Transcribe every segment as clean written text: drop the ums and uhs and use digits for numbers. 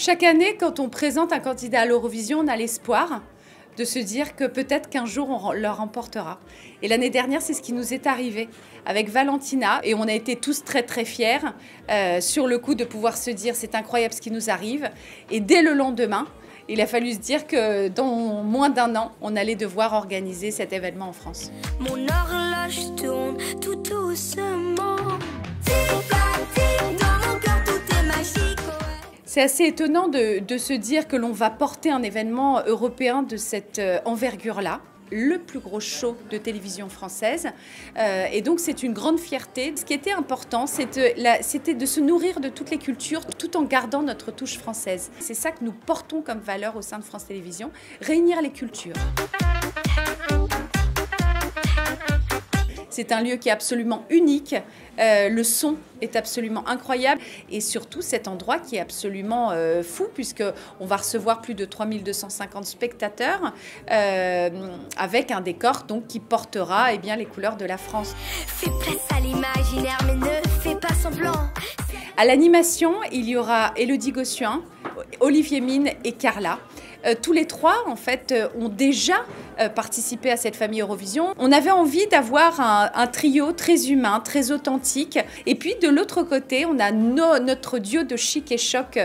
Chaque année, quand on présente un candidat à l'Eurovision, on a l'espoir de se dire que peut-être qu'un jour on le remportera. Et l'année dernière, c'est ce qui nous est arrivé avec Valentina. Et on a été tous très très fiers sur le coup de pouvoir se dire c'est incroyable ce qui nous arrive. Et dès le lendemain, il a fallu se dire que dans moins d'un an, on allait devoir organiser cet événement en France. Mon horloge tourne tout doucement. C'est assez étonnant de se dire que l'on va porter un événement européen de cette envergure-là, le plus gros show de télévision française. Et donc c'est une grande fierté. Ce qui était important, c'était de se nourrir de toutes les cultures tout en gardant notre touche française. C'est ça que nous portons comme valeur au sein de France Télévisions, réunir les cultures. C'est un lieu qui est absolument unique, le son est absolument incroyable et surtout cet endroit qui est absolument fou puisqu'on va recevoir plus de 3250 spectateurs avec un décor donc, qui portera eh bien, les couleurs de la France. Fais place à l'imaginaire mais ne fais pas semblant. À l'animation, il y aura Élodie Gossuin, Olivier Mine et Carla. Tous les trois, en fait, ont déjà participé à cette famille Eurovision. On avait envie d'avoir un trio très humain, très authentique. Et puis, de l'autre côté, on a notre duo de chic et choc,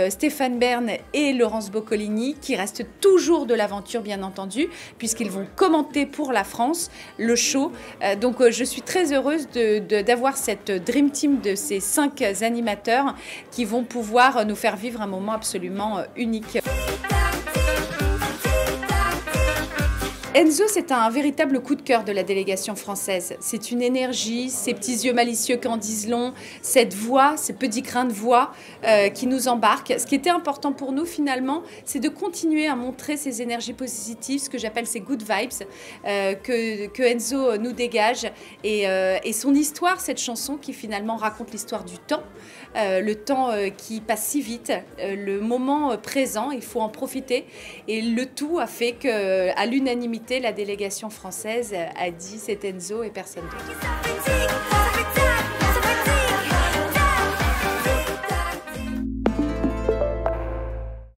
Stéphane Bern et Laurence Boccolini, qui restent toujours de l'aventure, bien entendu, puisqu'ils vont commenter pour la France le show. Donc, je suis très heureuse d'avoir cette Dream Team de ces 5 animateurs qui vont pouvoir nous faire vivre un moment absolument unique. Enzo, c'est un véritable coup de cœur de la délégation française. C'est une énergie, ces petits yeux malicieux qu'en disent long, cette voix, ces petits crins de voix qui nous embarquent. Ce qui était important pour nous finalement, c'est de continuer à montrer ces énergies positives, ce que j'appelle ces good vibes que Enzo nous dégage. Et son histoire, cette chanson qui finalement raconte l'histoire du temps, le temps qui passe si vite, le moment présent, il faut en profiter. Et le tout a fait qu'à l'unanimité, la délégation française a dit c'est Enzo et personne d'autre.